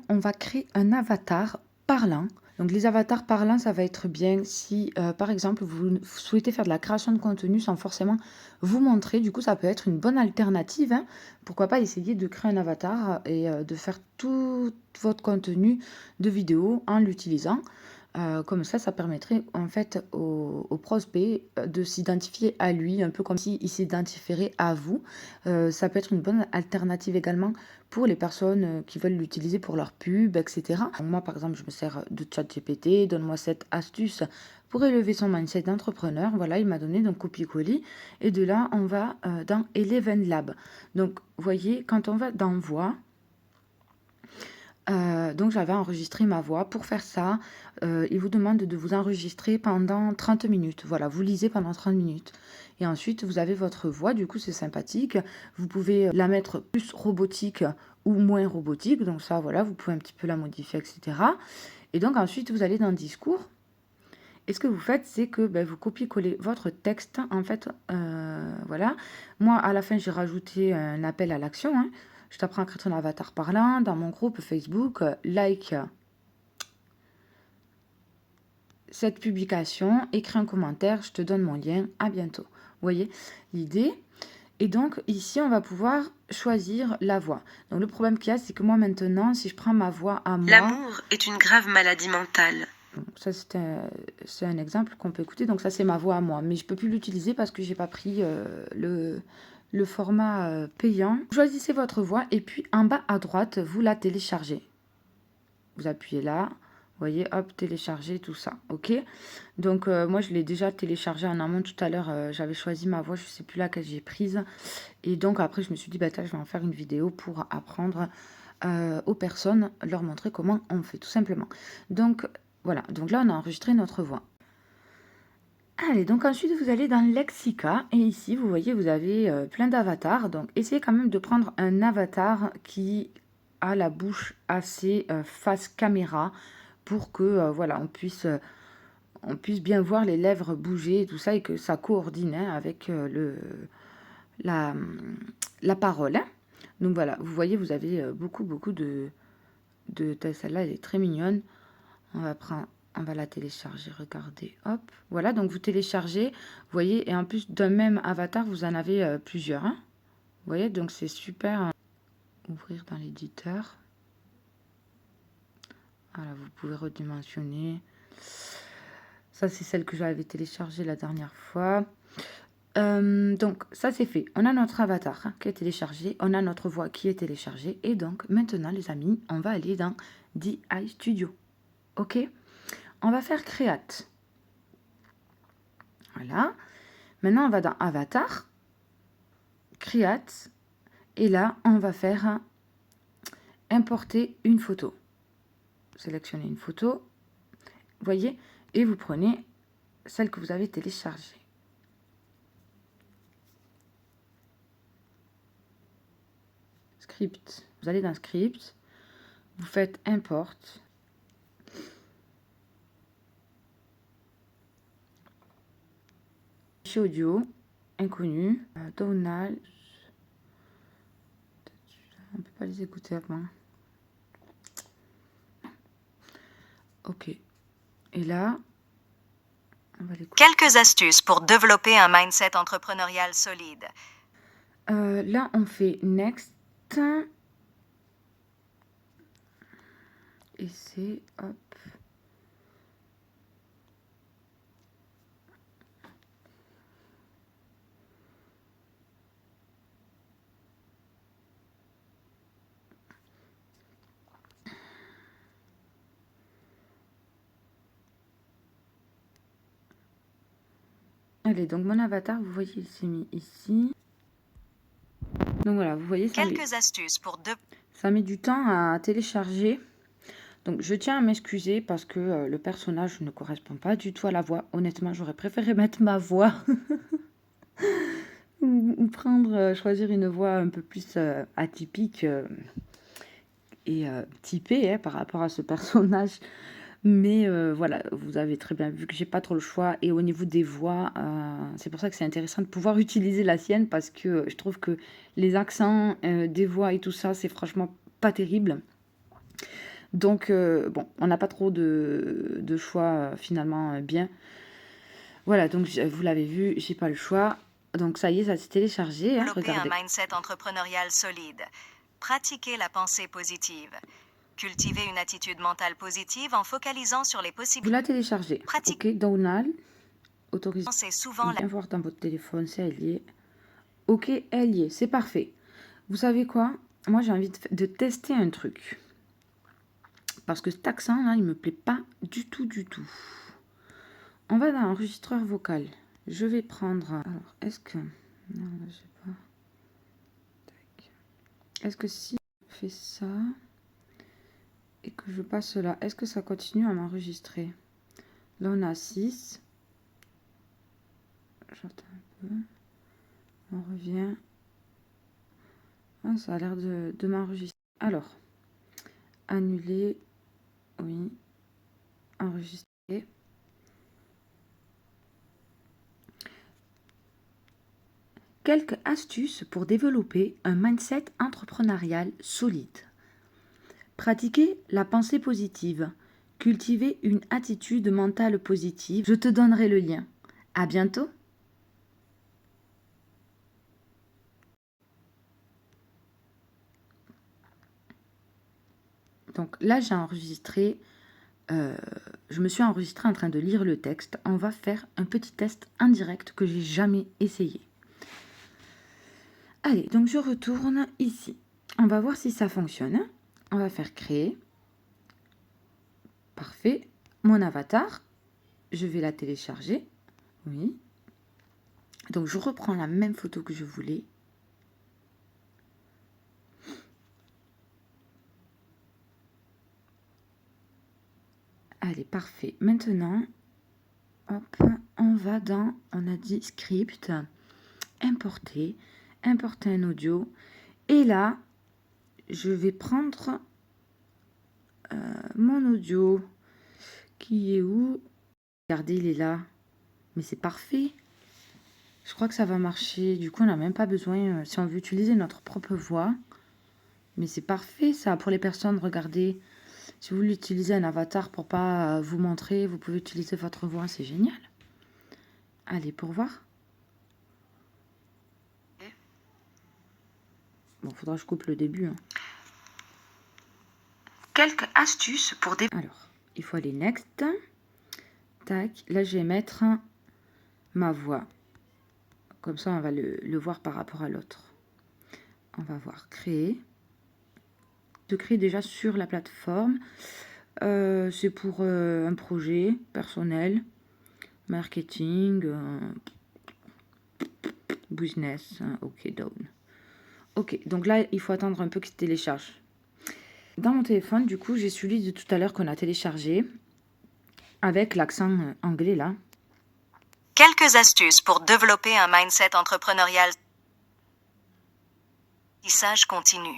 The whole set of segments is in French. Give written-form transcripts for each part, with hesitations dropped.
on va créer un avatar parlant. Donc les avatars parlants, ça va être bien si, par exemple, vous souhaitez faire de la création de contenu sans forcément vous montrer. Du coup, ça peut être une bonne alternative, hein. Pourquoi pas essayer de créer un avatar et de faire tout votre contenu de vidéo en l'utilisant. Comme ça permettrait en fait au prospect, de s'identifier à lui, un peu comme s'il s'identifierait à vous. Ça peut être une bonne alternative également pour les personnes, qui veulent l'utiliser pour leur pub et cetera. Donc moi, par exemple, je me sers de ChatGPT: «Donne-moi 7 astuces pour élever son mindset d'entrepreneur». Voilà, il m'a donné donc copier-coller et de là, on va, dans Eleven Lab. Donc vous voyez, quand on va dans voix, donc j'avais enregistré ma voix. Pour faire ça, il vous demande de vous enregistrer pendant 30 minutes. Voilà, vous lisez pendant 30 minutes et ensuite vous avez votre voix. Du coup, c'est sympathique. Vous pouvez la mettre plus robotique ou moins robotique. Donc ça, voilà, vous pouvez un petit peu la modifier, et cetera. Et donc ensuite, vous allez dans Discours et ce que vous faites, c'est que, vous copiez-collez votre texte, en fait, voilà. Moi, à la fin, j'ai rajouté un appel à l'action, hein. Je t'apprends à créer ton avatar parlant dans mon groupe Facebook. Like cette publication, écris un commentaire, je te donne mon lien. À bientôt. Vous voyez l'idée? Et donc, ici, on va pouvoir choisir la voix. Donc, le problème qu'il y a, c'est que moi, maintenant, si je prends ma voix à moi... L'amour est une grave maladie mentale. Bon, ça, c'est un exemple qu'on peut écouter. Donc, ça, c'est ma voix à moi. Mais je ne peux plus l'utiliser parce que je n'ai pas pris le format payant. Choisissez votre voix et puis en bas à droite, vous la téléchargez. Vous appuyez là. Vous voyez, hop, télécharger, tout ça. OK? Donc, moi, je l'ai déjà téléchargé en amont tout à l'heure. J'avais choisi ma voix, je ne sais plus laquelle j'ai prise. Et donc, après, je me suis dit, tiens, je vais en faire une vidéo pour apprendre aux personnes, leur montrer comment on fait, tout simplement. Donc, voilà. Donc là, on a enregistré notre voix. Allez, donc ensuite, vous allez dans Lexica. Et ici, vous voyez, vous avez plein d'avatars. Donc, essayez quand même de prendre un avatar qui a la bouche assez face caméra pour que, voilà, on puisse bien voir les lèvres bouger et tout ça et que ça coordine, hein, avec la, la parole, hein. Donc voilà, vous voyez, vous avez beaucoup de celle-là, elle est très mignonne. On va la télécharger, regardez, hop. Voilà, donc vous téléchargez, vous voyez, et en plus d'un même avatar, vous en avez plusieurs, hein. Vous voyez, donc c'est super. Ouvrir dans l'éditeur. Voilà, vous pouvez redimensionner. Ça, c'est celle que j'avais téléchargée la dernière fois. Donc, ça, c'est fait. On a notre avatar, hein, qui est téléchargé. On a notre voix qui est téléchargée. Et donc, maintenant, les amis, on va aller dans DI Studio. OK? On va faire Create. Voilà. Maintenant, on va dans Avatar, Create. Et là, on va faire Importer une photo. Sélectionnez une photo. Vous voyez? Et vous prenez celle que vous avez téléchargée. Script. Vous allez dans Script. Vous faites Import. Fichier audio. Inconnu. Donald. On ne peut pas les écouter avant. OK. Et là, on va l'écouter. Quelques astuces pour développer un mindset entrepreneurial solide. Là, on fait Next. Et c'est, hop. Allez, donc mon avatar, vous voyez, il s'est mis ici. Donc voilà, vous voyez, Quelques astuces pour ça met du temps à télécharger. Donc je tiens à m'excuser parce que le personnage ne correspond pas du tout à la voix. Honnêtement, j'aurais préféré mettre ma voix ou prendre, choisir une voix un peu plus atypique et typée, hein, par rapport à ce personnage. Mais voilà, vous avez très bien vu que j'ai pas trop le choix. Et au niveau des voix, c'est pour ça que c'est intéressant de pouvoir utiliser la sienne parce que je trouve que les accents des voix et tout ça, c'est franchement pas terrible. Donc, bon, on n'a pas trop de choix finalement bien. Voilà, donc vous l'avez vu, j'ai pas le choix. Donc ça y est, ça s'est téléchargé, hein, Développer un regardez. mindset entrepreneurial solide. Pratiquer la pensée positive. Cultiver une attitude mentale positive en focalisant sur les Vous possibilités. la téléchargez. Pratiquer Ok, download. Autorisé. c'est souvent la... Bien voir dans votre téléphone si elle y est. Ok, elle y est, c'est parfait. Vous savez quoi? Moi, j'ai envie de tester un truc. Parce que cet accent, là, il me plaît pas du tout, du tout. On va dans l'enregistreur vocal. Je vais prendre... Alors, est-ce que... Non, là, je sais pas. Tac. Est-ce que si je fais ça et que je passe là, est-ce que ça continue à m'enregistrer? Là, on a 6. J'attends un peu. On revient. Ah, ça a l'air de m'enregistrer. Alors, annuler. Oui. Enregistrer. Quelques astuces pour développer un mindset entrepreneurial solide. Pratiquer la pensée positive. Cultiver une attitude mentale positive. Je te donnerai le lien. À bientôt. Donc là, j'ai enregistré, je me suis enregistrée en train de lire le texte. On va faire un petit test indirect que j'ai jamais essayé. Allez, donc je retourne ici. On va voir si ça fonctionne. On va faire créer. Parfait. Mon avatar, je vais la télécharger. Oui. Donc je reprends la même photo que je voulais. Allez, parfait. Maintenant, hop, on va dans, on a dit script, importer, importer un audio. Et là, je vais prendre mon audio qui est où? Regardez, il est là. Mais c'est parfait. Je crois que ça va marcher. Du coup, on n'a même pas besoin, si on veut utiliser notre propre voix. Mais c'est parfait, ça, pour les personnes. Regardez, si vous voulez utiliser un avatar pour pas vous montrer, vous pouvez utiliser votre voix. C'est génial. Allez, pour voir. Bon, faudra que je coupe le début. Hein. Quelques astuces pour des... Alors, il faut aller next. Tac. Là, je vais mettre ma voix. Comme ça, on va le voir par rapport à l'autre. On va voir créer. De créer déjà sur la plateforme. C'est pour un projet personnel, marketing, business. Ok, down. Ok, donc là, il faut attendre un peu qu'il se télécharge. Dans mon téléphone, du coup, j'ai celui de tout à l'heure qu'on a téléchargé avec l'accent anglais là. Quelques astuces pour développer un mindset entrepreneurial. Apprentissage continu.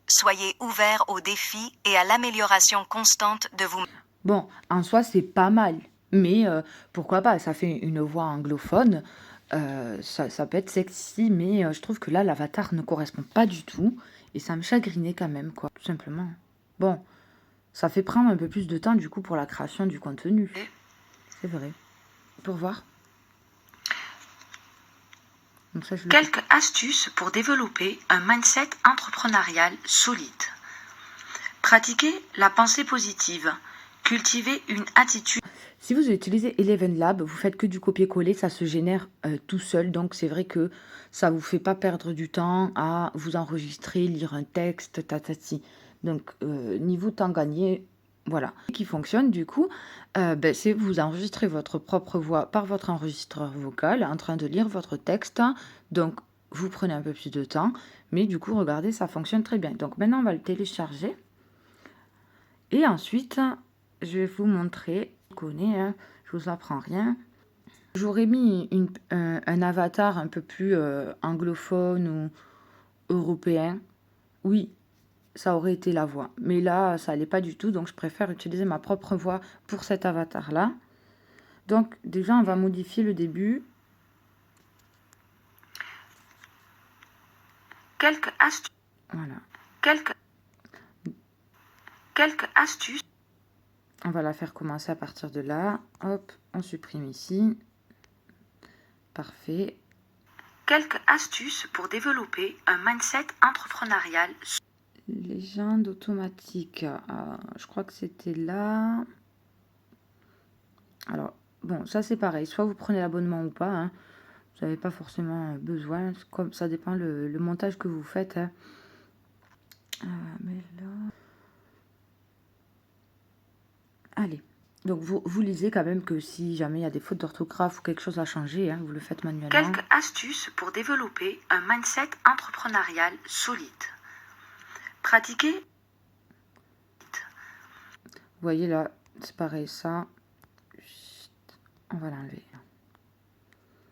Soyez ouvert aux défis et à l'amélioration constante de vous. Bon, en soi, c'est pas mal. Mais pourquoi pas, ça fait une voix anglophone. Ça peut être sexy, mais je trouve que là, l'avatar ne correspond pas du tout. Et ça me chagrinait quand même, quoi, tout simplement. Bon, ça fait prendre un peu plus de temps, du coup, pour la création du contenu. C'est vrai. Pour voir. Donc ça, quelques astuces pour développer un mindset entrepreneurial solide. Pratiquer la pensée positive. Cultiver une attitude. Si vous utilisez Eleven Lab, vous faites que du copier-coller, ça se génère tout seul. Donc c'est vrai que ça vous fait pas perdre du temps à vous enregistrer, lire un texte, tatati. Donc niveau temps gagné, voilà. Ce qui fonctionne du coup, c'est vous enregistrez votre propre voix par votre enregistreur vocal en train de lire votre texte. Donc vous prenez un peu plus de temps, mais du coup regardez, ça fonctionne très bien. Donc maintenant on va le télécharger. Et ensuite, je vais vous montrer, je connais, hein, je vous apprends rien. J'aurais mis un avatar un peu plus anglophone ou européen. Oui, ça aurait été la voix. Mais là, ça n'allait pas du tout, donc je préfère utiliser ma propre voix pour cet avatar-là. Donc déjà, on va modifier le début. Quelques astuces. Voilà. Quelques... Quelques astuces. On va la faire commencer à partir de là. Hop, on supprime ici. Parfait. Quelques astuces pour développer un mindset entrepreneurial. Légende automatique. Je crois que c'était là. Alors, bon, ça c'est pareil. Soit vous prenez l'abonnement ou pas. Hein. Vous n'avez pas forcément besoin. Comme ça dépend le montage que vous faites. Hein. Mais là... Allez. Donc, vous lisez quand même que si jamais il y a des fautes d'orthographe ou quelque chose à changer, hein, vous le faites manuellement. Quelques astuces pour développer un mindset entrepreneurial solide. Pratiquer. Vous voyez là, c'est pareil, ça. On va l'enlever.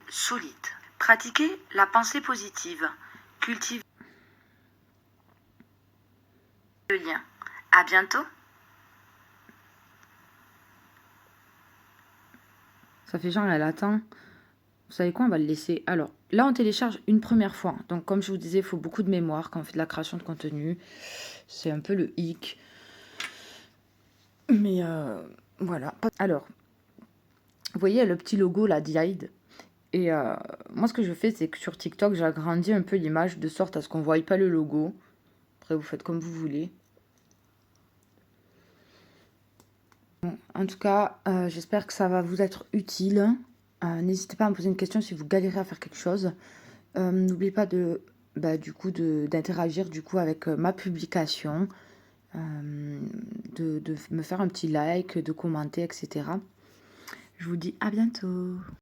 Solide. Pratiquer la pensée positive. Cultiver le lien. À bientôt. Ça fait genre, elle attend. Vous savez quoi, on va le laisser. Alors, là, on télécharge une première fois. Donc, comme je vous disais, il faut beaucoup de mémoire quand on fait de la création de contenu. C'est un peu le hic. Mais voilà. Alors, vous voyez le petit logo là d'Hide. Et moi, ce que je fais, c'est que sur TikTok, j'agrandis un peu l'image de sorte à ce qu'on ne voie pas le logo. Après, vous faites comme vous voulez. Bon, en tout cas, j'espère que ça va vous être utile. N'hésitez pas à me poser une question si vous galérez à faire quelque chose. N'oubliez pas d'interagir avec ma publication, de me faire un petit like, de commenter, etc. Je vous dis à bientôt.